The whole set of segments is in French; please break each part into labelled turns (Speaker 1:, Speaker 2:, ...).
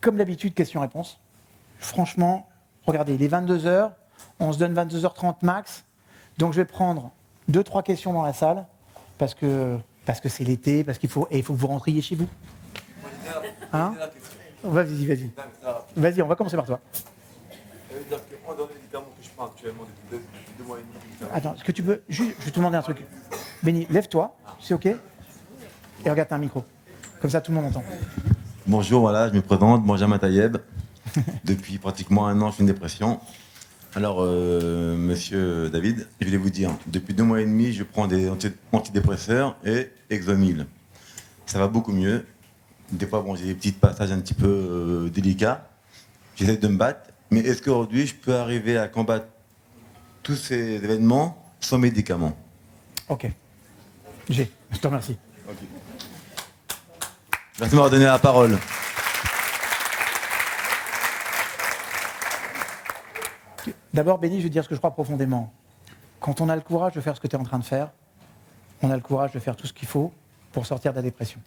Speaker 1: Comme d'habitude, question-réponse. Franchement, regardez, il est 22h, on se donne 22h30 max, donc je vais prendre 2-3 questions dans la salle, parce que c'est l'été, parce qu'il faut que vous rentriez chez vous. Hein? Vas-y. Vas-y, on va commencer par toi.
Speaker 2: Ça veut dire que moi, dans les médicaments que je prends actuellement depuis 2 mois et demi.
Speaker 1: Attends, est-ce que tu peux juste, je vais te demander un truc. Benny, lève-toi, c'est ok? Et regarde, t'as un micro. Comme ça, tout le monde entend.
Speaker 2: Bonjour, voilà, je me présente, Benjamin Tayeb. Depuis pratiquement 1 an, je suis en dépression. Alors, monsieur David, je voulais vous dire, depuis 2 mois et demi, je prends des antidépresseurs et Exomil. Ça va beaucoup mieux. Des fois, bon, j'ai des petits passages un petit peu délicats. J'essaie de me battre. Mais est-ce qu'aujourd'hui, je peux arriver à combattre tous ces événements sans médicaments?
Speaker 1: Ok. Je te remercie.
Speaker 2: Okay. Merci de m'avoir donné la parole.
Speaker 1: D'abord, Benny, je vais te dire ce que je crois profondément. Quand on a le courage de faire ce que tu es en train de faire, on a le courage de faire tout ce qu'il faut pour sortir de la dépression.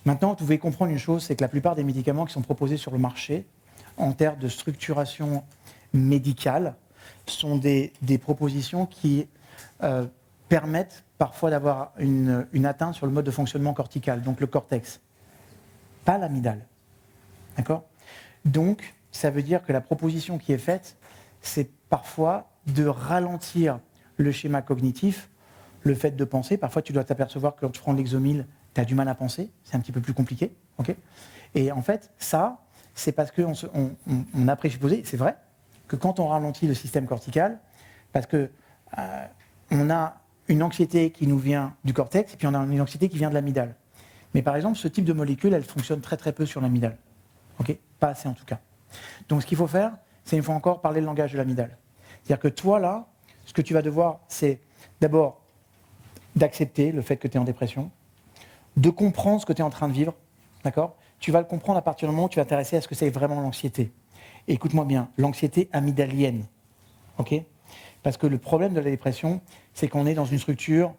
Speaker 1: Maintenant, vous pouvez comprendre une chose, c'est que la plupart des médicaments qui sont proposés sur le marché, en termes de structuration médicale, sont des propositions qui permettent parfois d'avoir une atteinte sur le mode de fonctionnement cortical, donc le cortex, pas l'amygdale. D'accord? Donc, ça veut dire que la proposition qui est faite, c'est parfois de ralentir le schéma cognitif, le fait de penser. Parfois, tu dois t'apercevoir que quand tu prends l'Exomil, tu as du mal à penser, c'est un petit peu plus compliqué. Okay? Et en fait, ça, c'est parce qu'on a présupposé, c'est vrai, que quand on ralentit le système cortical, parce que on a une anxiété qui nous vient du cortex, et puis on a une anxiété qui vient de l'amygdale. Mais par exemple, ce type de molécule, elle fonctionne très très peu sur l'amygdale. Okay? Pas assez en tout cas. Donc ce qu'il faut faire, c'est une fois encore parler le langage de l'amygdale. C'est-à-dire que toi là, ce que tu vas devoir, c'est d'abord d'accepter le fait que tu es en dépression, de comprendre ce que tu es en train de vivre, d'accord? Tu vas le comprendre à partir du moment où tu vas t'intéresser à ce que c'est vraiment l'anxiété. Et écoute-moi bien, l'anxiété amygdalienne, ok? Parce que le problème de la dépression, c'est qu'on est dans une structure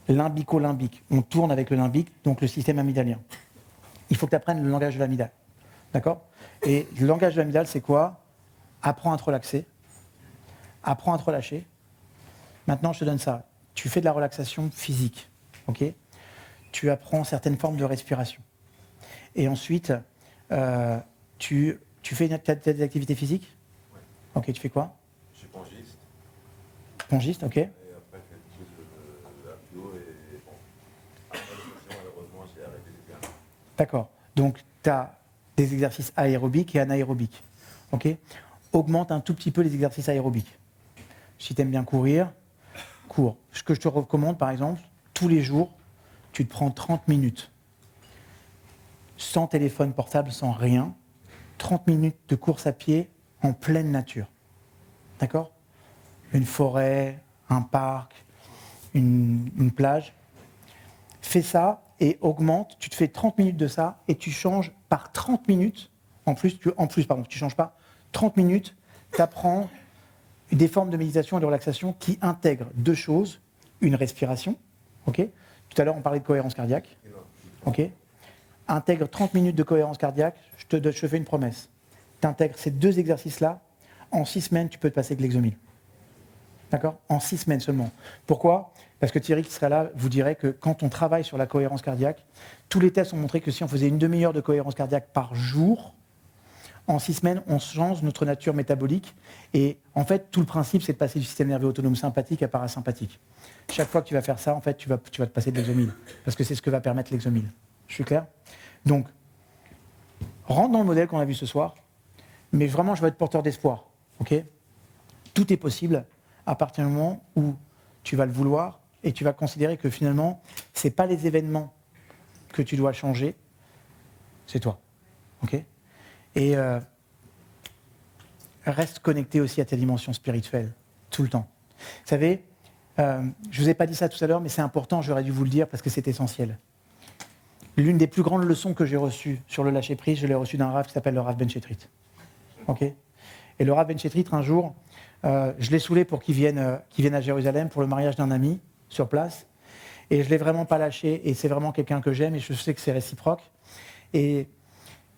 Speaker 1: limbico-limbique. On tourne avec le limbique, donc le système amygdalien. Il faut que tu apprennes le langage de l'amygdale, d'accord? Et le langage de l'amygdale, c'est quoi? Apprends à te relaxer, apprends à te relâcher. Maintenant, je te donne ça. Tu fais de la relaxation physique, ok? Tu apprends certaines formes de respiration. Et ensuite, tu fais des activités physiques?
Speaker 2: Oui.
Speaker 1: Ok, tu fais quoi?
Speaker 2: Je suis pongiste.
Speaker 1: Pongiste, ok.
Speaker 2: Et après, je fais quelque chose de l'apio et bon. Après, malheureusement, j'ai arrêté de faire.
Speaker 1: D'accord. Donc, tu as des exercices aérobiques et anaérobiques. Ok? Augmente un tout petit peu les exercices aérobiques. Si tu aimes bien courir, cours. Ce que je te recommande, par exemple, tous les jours, tu te prends 30 minutes. Sans téléphone portable, sans rien. 30 minutes de course à pied en pleine nature. D'accord? Une forêt, un parc, une plage. Fais ça et augmente. Tu te fais 30 minutes de ça et tu changes par 30 minutes. En plus, tu ne changes pas. 30 minutes, tu apprends des formes de méditation et de relaxation qui intègrent 2 choses. Une respiration. Okay? Tout à l'heure, on parlait de cohérence cardiaque. Okay? Intègre 30 minutes de cohérence cardiaque. Je te fais une promesse. Tu intègres ces 2 exercices-là. En 6 semaines, tu peux te passer avec l'Exomil. D'accord? En 6 semaines seulement. Pourquoi? Parce que Thierry qui serait là vous dirait que quand on travaille sur la cohérence cardiaque, tous les tests ont montré que si on faisait une demi-heure de cohérence cardiaque par jour, en 6 semaines, on change notre nature métabolique. Et en fait, tout le principe, c'est de passer du système nerveux autonome sympathique à parasympathique. Chaque fois que tu vas faire ça, en fait, tu vas te passer de l'Exomil. Parce que c'est ce que va permettre l'Exomil. Je suis clair? Donc, rentre dans le modèle qu'on a vu ce soir. Mais vraiment, je vais être porteur d'espoir. Okay? Tout est possible à partir du moment où tu vas le vouloir et tu vas considérer que finalement, ce n'est pas les événements que tu dois changer, c'est toi. Okay? Et reste connecté aussi à ta dimension spirituelle, tout le temps. Vous savez, je ne vous ai pas dit ça tout à l'heure, mais c'est important, j'aurais dû vous le dire parce que c'est essentiel. L'une des plus grandes leçons que j'ai reçues sur le lâcher-prise, je l'ai reçue d'un Rav qui s'appelle le Rav Ben Shetrit. Okay? Et le Rav Ben Shetrit, un jour, je l'ai saoulé pour qu'il vienne à Jérusalem pour le mariage d'un ami sur place. Et je ne l'ai vraiment pas lâché. Et c'est vraiment quelqu'un que j'aime et je sais que c'est réciproque. Et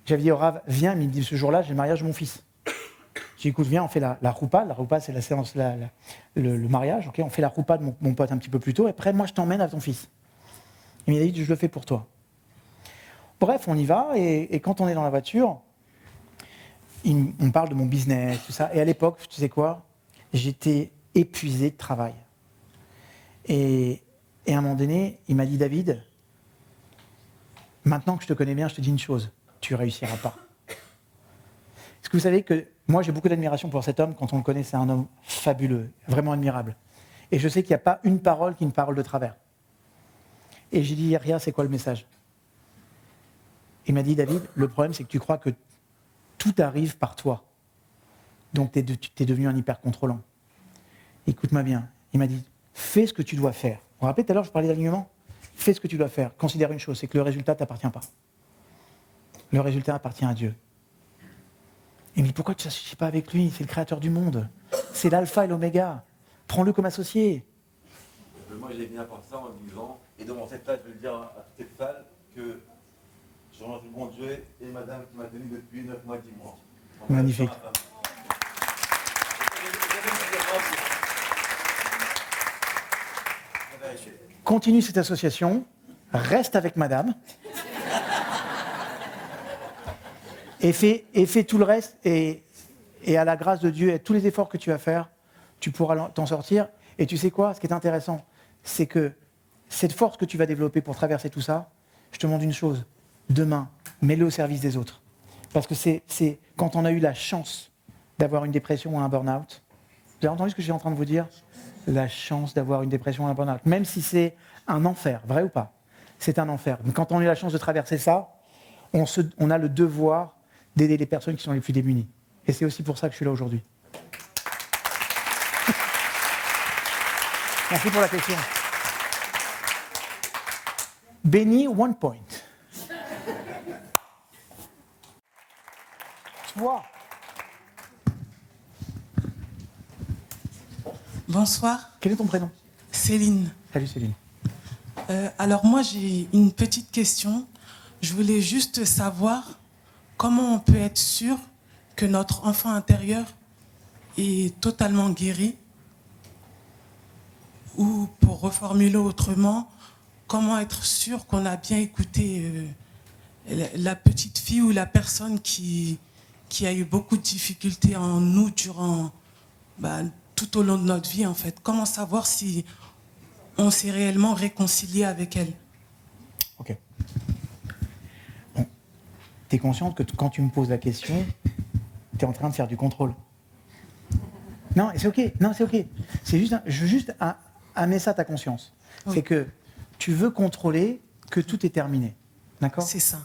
Speaker 1: J'avais dit au Rav, viens, il me dit, ce jour-là, j'ai le mariage de mon fils. J'ai dit, écoute, viens, on fait la roupa. La roupa, c'est la séance, le mariage. Okay, on fait la roupa de mon pote un petit peu plus tôt. Et après, moi, je t'emmène à ton fils. Il m'a dit, je le fais pour toi. Bref, on y va. Et quand on est dans la voiture, on parle de mon business, tout ça. Et à l'époque, tu sais quoi, j'étais épuisé de travail. Et à un moment donné, il m'a dit, David, maintenant que je te connais bien, je te dis une chose, tu réussiras pas. Est-ce que vous savez que moi, j'ai beaucoup d'admiration pour cet homme. Quand on le connaît, c'est un homme fabuleux, vraiment admirable. Et je sais qu'il n'y a pas une parole qui me parle de travers. Et j'ai dit, Ria, c'est quoi le message? Il m'a dit, David, le problème, c'est que tu crois que tout arrive par toi. Donc, tu es devenu un hyper contrôlant. Écoute-moi bien. Il m'a dit, fais ce que tu dois faire. Vous vous rappelez, tout à l'heure, je parlais d'alignement. Fais ce que tu dois faire. Considère une chose, c'est que le résultat ne t'appartient pas. Le résultat appartient à Dieu. Il me dit, pourquoi tu ne t'associes pas avec lui? C'est le créateur du monde. C'est l'alpha et l'oméga. Prends-le comme associé.
Speaker 2: Moi, j'ai bien pensé ça en me disant, et dans cette salle, je veux dire à toute cette salle que je remercie le bon Dieu et madame qui m'a tenu depuis 9 mois, 10 mois. Donc,
Speaker 1: magnifique. Continue cette association, reste avec madame, et fais tout le reste, et à la grâce de Dieu, et tous les efforts que tu vas faire, tu pourras t'en sortir. Et tu sais quoi, ce qui est intéressant, c'est que cette force que tu vas développer pour traverser tout ça, je te demande une chose, demain, mets-le au service des autres. Parce que c'est quand on a eu la chance d'avoir une dépression ou un burn-out, vous avez entendu ce que je suis en train de vous dire? La chance d'avoir une dépression ou un burn-out, même si c'est un enfer, vrai ou pas? C'est un enfer. Mais quand on a eu la chance de traverser ça, on a le devoir d'aider les personnes qui sont les plus démunies. Et c'est aussi pour ça que je suis là aujourd'hui. Merci pour la question. Benny, 1 point. Toi.
Speaker 3: Bonsoir.
Speaker 1: Quel est ton prénom?
Speaker 3: Céline.
Speaker 1: Salut Céline.
Speaker 3: Alors moi j'ai une petite question. Je voulais juste savoir comment on peut être sûr que notre enfant intérieur est totalement guéri, ou pour reformuler autrement, comment être sûr qu'on a bien écouté la petite fille ou la personne qui a eu beaucoup de difficultés en nous durant tout au long de notre vie en fait. Comment savoir si on s'est réellement réconcilié avec elle?
Speaker 1: Ok. Bon. Tu es consciente que quand tu me poses la question, tu es en train de faire du contrôle. Non, c'est ok. Non, c'est ok. C'est juste, je veux juste amener ça à ta conscience. Oui. C'est que tu veux contrôler que tout est terminé. D'accord?
Speaker 3: C'est ça.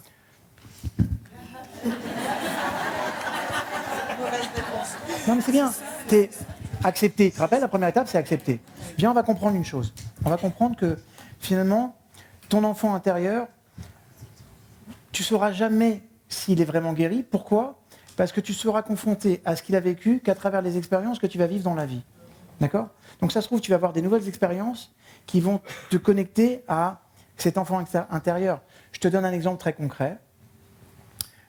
Speaker 1: Non, mais c'est bien. T'es accepté. Tu te rappelles, la première étape, c'est accepter. Viens, on va comprendre une chose. On va comprendre que, finalement, ton enfant intérieur, tu ne sauras jamais s'il est vraiment guéri. Pourquoi? Parce que tu seras confronté à ce qu'il a vécu qu'à travers les expériences que tu vas vivre dans la vie. D'accord? Donc ça se trouve, tu vas avoir des nouvelles expériences qui vont te connecter à cet enfant intérieur. Je te donne un exemple très concret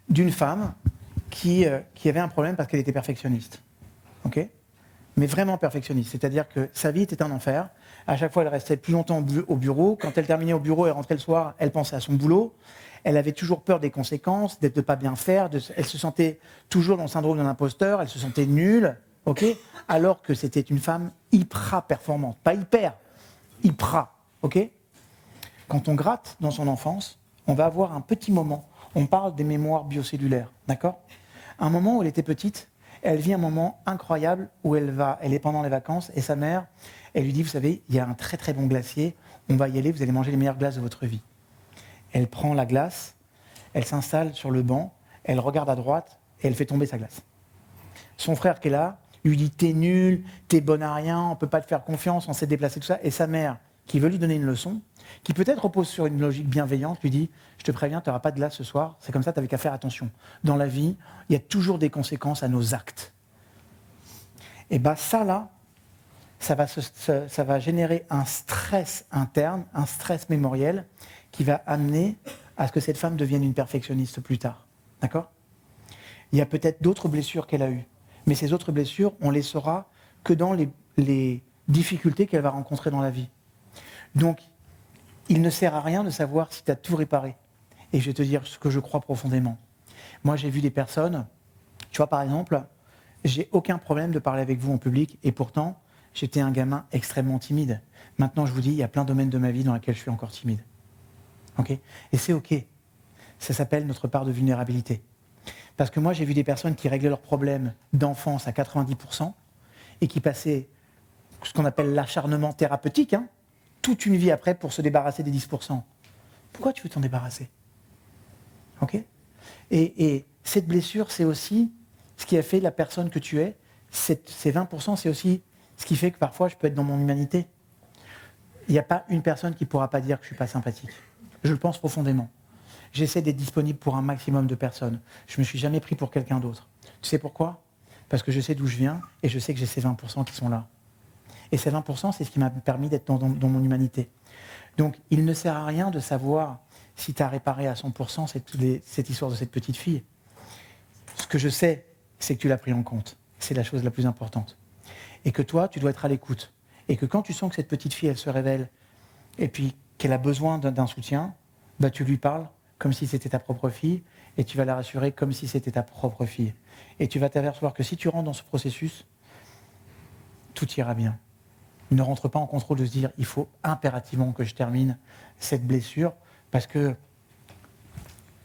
Speaker 1: d'une femme qui avait un problème parce qu'elle était perfectionniste. Ok? Mais vraiment perfectionniste. C'est-à-dire que sa vie était un enfer. À chaque fois, elle restait plus longtemps au bureau. Quand elle terminait au bureau et rentrait le soir, elle pensait à son boulot. Elle avait toujours peur des conséquences, de ne pas bien faire. Elle se sentait toujours dans le syndrome de l'imposteur. Elle se sentait nulle. Okay, alors que c'était une femme hyper performante. Pas hyper, hyper. Okay. Quand on gratte dans son enfance, on va avoir un petit moment. On parle des mémoires biocellulaires. D'accord? Un moment où elle était petite, elle vit un moment incroyable où elle est pendant les vacances et sa mère, elle lui dit, vous savez, il y a un très très bon glacier, on va y aller, vous allez manger les meilleures glaces de votre vie. Elle prend la glace, elle s'installe sur le banc, elle regarde à droite et elle fait tomber sa glace. Son frère qui est là, lui dit, t'es nul, t'es bonne à rien, on ne peut pas te faire confiance, on s'est déplacé, tout ça. Et sa mère, qui veut lui donner une leçon, qui peut-être repose sur une logique bienveillante, lui dit, je te préviens, tu n'auras pas de glace ce soir, c'est comme ça, tu n'avais qu'à faire attention. Dans la vie, il y a toujours des conséquences à nos actes. Et bien ça là, ça va générer un stress interne, un stress mémoriel, qui va amener à ce que cette femme devienne une perfectionniste plus tard. D'accord ? Il y a peut-être d'autres blessures qu'elle a eues. Mais ces autres blessures, on les saura que dans les difficultés qu'elle va rencontrer dans la vie. Donc, il ne sert à rien de savoir si tu as tout réparé. Et je vais te dire ce que je crois profondément. Moi, j'ai vu des personnes, tu vois, par exemple, j'ai aucun problème de parler avec vous en public, et pourtant, j'étais un gamin extrêmement timide. Maintenant, je vous dis, il y a plein de domaines de ma vie dans lesquels je suis encore timide. Okay ? Et c'est OK. Ça s'appelle notre part de vulnérabilité. Parce que moi, j'ai vu des personnes qui réglaient leurs problèmes d'enfance à 90% et qui passaient ce qu'on appelle l'acharnement thérapeutique, toute une vie après pour se débarrasser des 10%. Pourquoi tu veux t'en débarrasser ? Ok ? Et cette blessure, c'est aussi ce qui a fait la personne que tu es. Ces 20%, c'est aussi ce qui fait que parfois, je peux être dans mon humanité. Il n'y a pas une personne qui ne pourra pas dire que je ne suis pas sympathique. Je le pense profondément. J'essaie d'être disponible pour un maximum de personnes. Je ne me suis jamais pris pour quelqu'un d'autre. Tu sais pourquoi ? Parce que je sais d'où je viens et je sais que j'ai ces 20% qui sont là. Et ces 20%, c'est ce qui m'a permis d'être dans mon humanité. Donc, il ne sert à rien de savoir si tu as réparé à 100% cette histoire de cette petite fille. Ce que je sais, c'est que tu l'as pris en compte. C'est la chose la plus importante. Et que toi, tu dois être à l'écoute. Et que quand tu sens que cette petite fille, elle se révèle, et puis qu'elle a besoin d'un soutien, bah, tu lui parles comme si c'était ta propre fille, et tu vas la rassurer comme si c'était ta propre fille. Et tu vas t'apercevoir que si tu rentres dans ce processus, tout ira bien. Ne rentre pas en contrôle de se dire, il faut impérativement que je termine cette blessure, parce que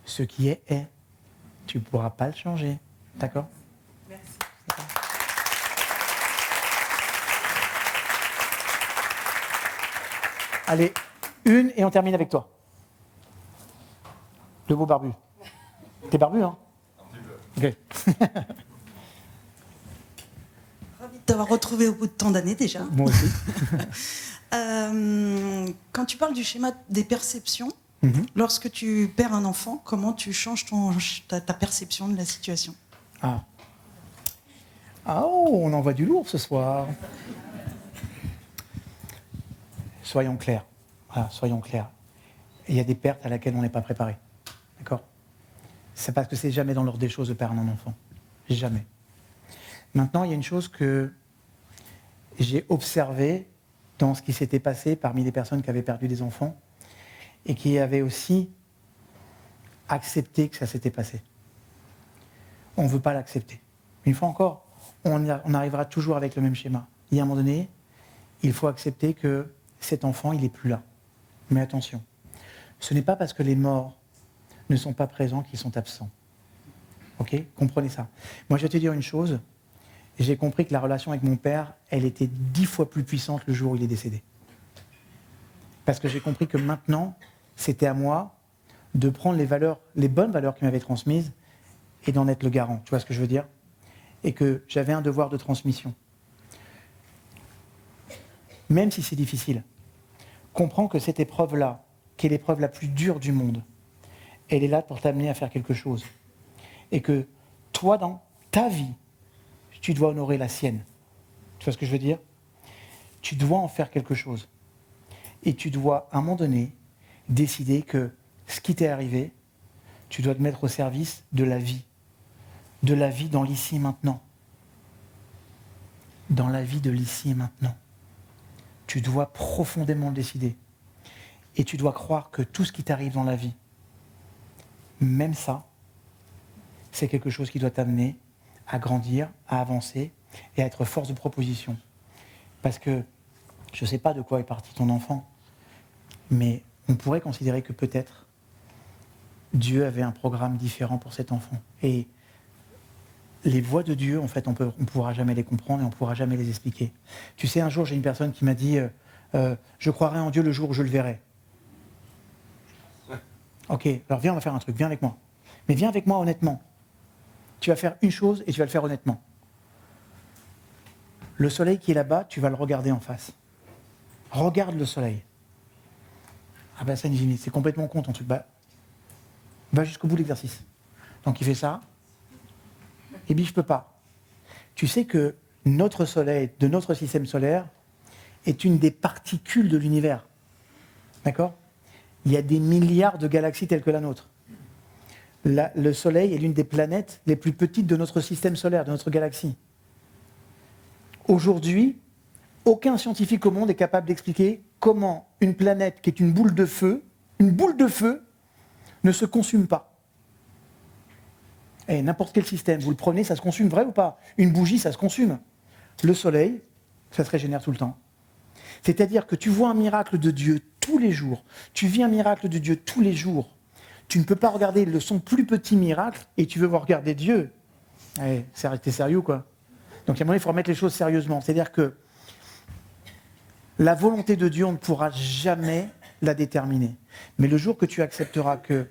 Speaker 1: ce qui est. Tu ne pourras pas le changer. D'accord ?
Speaker 4: Merci.
Speaker 1: Allez, une et on termine avec toi. Le beau barbu. T'es barbu, hein ? Un petit peu. Ok.
Speaker 4: Ravie de t'avoir retrouvé au bout de tant d'années déjà.
Speaker 1: Moi aussi.
Speaker 4: Quand tu parles du schéma des perceptions,
Speaker 1: lorsque
Speaker 4: tu perds un enfant, comment tu changes ta perception de la situation ?
Speaker 1: Ah, oh, on envoie du lourd ce soir. Soyons clairs. Voilà, soyons clairs. Il y a des pertes à laquelle on n'est pas préparé. D'accord ? C'est parce que c'est jamais dans l'ordre des choses de perdre un enfant. Jamais. Maintenant, il y a une chose que j'ai observée dans ce qui s'était passé parmi les personnes qui avaient perdu des enfants et qui avaient aussi accepté que ça s'était passé. On ne veut pas l'accepter. Une fois encore, on arrivera toujours avec le même schéma. Il y a un moment donné, il faut accepter que cet enfant, il n'est plus là. Mais attention, ce n'est pas parce que les morts ne sont pas présents qu'ils sont absents. Ok ? Comprenez ça. Moi, je vais te dire une chose. J'ai compris que la relation avec mon père, elle était 10 fois plus puissante le jour où il est décédé. Parce que j'ai compris que maintenant, c'était à moi de prendre les bonnes valeurs qu'il m'avait transmises et d'en être le garant. Tu vois ce que je veux dire ? Et que j'avais un devoir de transmission. Même si c'est difficile, comprends que cette épreuve-là, qui est l'épreuve la plus dure du monde, elle est là pour t'amener à faire quelque chose. Et que toi, dans ta vie, tu dois honorer la sienne. Tu vois ce que je veux dire ? Tu dois en faire quelque chose. Et tu dois, à un moment donné, décider que ce qui t'est arrivé, tu dois te mettre au service de la vie. De la vie dans l'ici et maintenant. Dans la vie de l'ici et maintenant. Tu dois profondément le décider. Et tu dois croire que tout ce qui t'arrive dans la vie, même ça, c'est quelque chose qui doit t'amener à grandir, à avancer et à être force de proposition. Parce que je ne sais pas de quoi est parti ton enfant, mais on pourrait considérer que peut-être Dieu avait un programme différent pour cet enfant. Et les voies de Dieu, en fait, on ne pourra jamais les comprendre et on ne pourra jamais les expliquer. Tu sais, un jour, j'ai une personne qui m'a dit je croirai en Dieu le jour où je le verrai. Ok, alors viens, on va faire un truc, viens avec moi. Mais viens avec moi honnêtement. Tu vas faire une chose et tu vas le faire honnêtement. Le soleil qui est là-bas, tu vas le regarder en face. Regarde le soleil. Ah ben ça, c'est complètement con ton truc. Bah, va jusqu'au bout de l'exercice. Donc il fait ça. Et puis je peux pas. Tu sais que notre soleil, de notre système solaire, est une des particules de l'univers. D'accord ? Il y a des milliards de galaxies telles que la nôtre. Le Soleil est l'une des planètes les plus petites de notre système solaire, de notre galaxie. Aujourd'hui, aucun scientifique au monde est capable d'expliquer comment une planète qui est une boule de feu, ne se consume pas. Et n'importe quel système, vous le prenez, ça se consume, vrai ou pas? Une bougie, ça se consume. Le Soleil, ça se régénère tout le temps. C'est-à-dire que tu vois un miracle de Dieu tous les jours, tu vis un miracle de Dieu tous les jours. Tu ne peux pas regarder son plus petit miracle et tu veux voir regarder Dieu. Allez, t'es sérieux quoi? Donc à un moment, il faut remettre les choses sérieusement. C'est-à-dire que la volonté de Dieu, on ne pourra jamais la déterminer. Mais le jour que tu accepteras que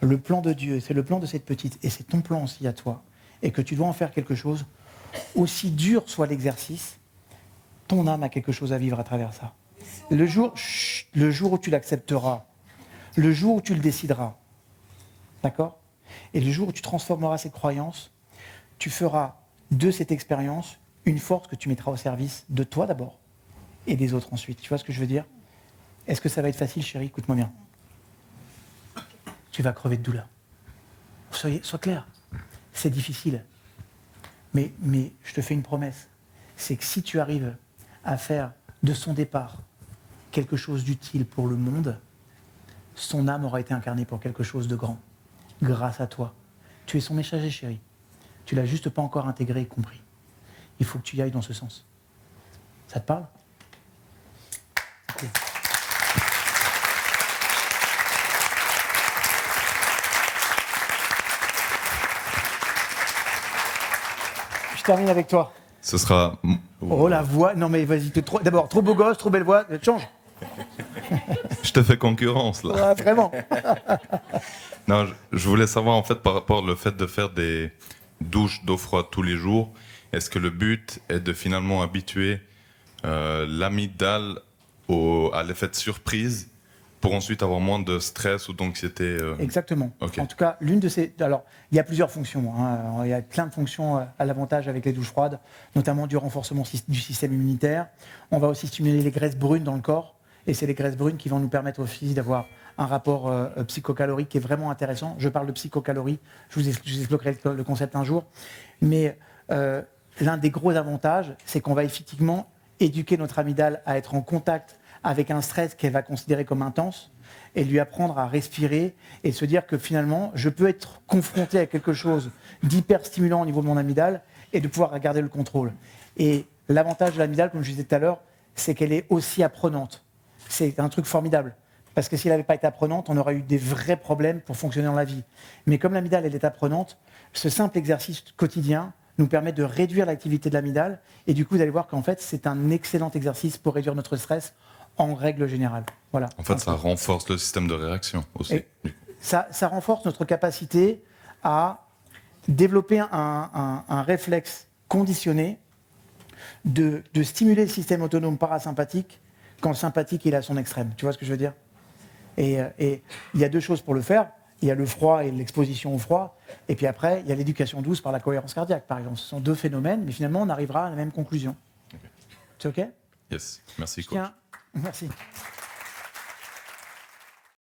Speaker 1: le plan de Dieu, c'est le plan de cette petite, et c'est ton plan aussi à toi, et que tu dois en faire quelque chose, aussi dur soit l'exercice, ton âme a quelque chose à vivre à travers ça. Le jour où tu l'accepteras, le jour où tu le décideras, d'accord? Et le jour où tu transformeras cette croyance, tu feras de cette expérience une force que tu mettras au service de toi d'abord, et des autres ensuite. Tu vois ce que je veux dire? Est-ce que ça va être facile, chérie? Écoute-moi bien. Tu vas crever de douleur. Sois clair. C'est difficile. Mais je te fais une promesse. C'est que si tu arrives à faire de son départ quelque chose d'utile pour le monde, son âme aura été incarnée pour quelque chose de grand. Grâce à toi. Tu es son messager, chérie. Tu l'as juste pas encore intégré et compris. Il faut que tu y ailles dans ce sens. Ça te parle? Cool. Je termine avec toi.
Speaker 5: Ce sera...
Speaker 1: Oh la voix, non mais vas-y, d'abord, trop beau gosse, trop belle voix, change.
Speaker 5: Je te fais concurrence là.
Speaker 1: Ouais, vraiment.
Speaker 5: Non, je voulais savoir en fait par rapport au fait de faire des douches d'eau froide tous les jours, est-ce que le but est de finalement habituer l'amygdale à l'effet de surprise pour ensuite avoir moins de stress ou d'anxiété
Speaker 1: Exactement.
Speaker 5: Okay.
Speaker 1: En tout cas, l'une de ces... Alors, il y a plusieurs fonctions. Hein. Il y a plein de fonctions à l'avantage avec les douches froides, notamment du renforcement du système immunitaire. On va aussi stimuler les graisses brunes dans le corps. Et c'est les graisses brunes qui vont nous permettre aussi d'avoir un rapport psychocalorique qui est vraiment intéressant. Je parle de psychocalories. Je vous expliquerai le concept un jour. Mais l'un des gros avantages, c'est qu'on va effectivement éduquer notre amygdale à être en contact avec un stress qu'elle va considérer comme intense et lui apprendre à respirer et se dire que finalement, je peux être confronté à quelque chose d'hyper stimulant au niveau de mon amygdale et de pouvoir garder le contrôle. Et l'avantage de l'amygdale, comme je disais tout à l'heure, c'est qu'elle est aussi apprenante. C'est un truc formidable. Parce que si elle n'avait pas été apprenante, on aurait eu des vrais problèmes pour fonctionner dans la vie. Mais comme l'amygdale, elle est apprenante, ce simple exercice quotidien nous permet de réduire l'activité de l'amygdale. Et du coup, vous allez voir qu'en fait, c'est un excellent exercice pour réduire notre stress en règle générale. Voilà.
Speaker 5: En fait, ça renforce le système de réaction aussi.
Speaker 1: Ça renforce notre capacité à développer un réflexe conditionné de stimuler le système autonome parasympathique quand le sympathique il est à son extrême. Tu vois ce que je veux dire? Et il y a deux choses pour le faire. Il y a le froid et l'exposition au froid. Et puis après, il y a l'éducation douce par la cohérence cardiaque, par exemple. Ce sont deux phénomènes, mais finalement, on arrivera à la même conclusion. Okay. C'est OK?
Speaker 5: Yes. Merci, coach.
Speaker 1: Merci.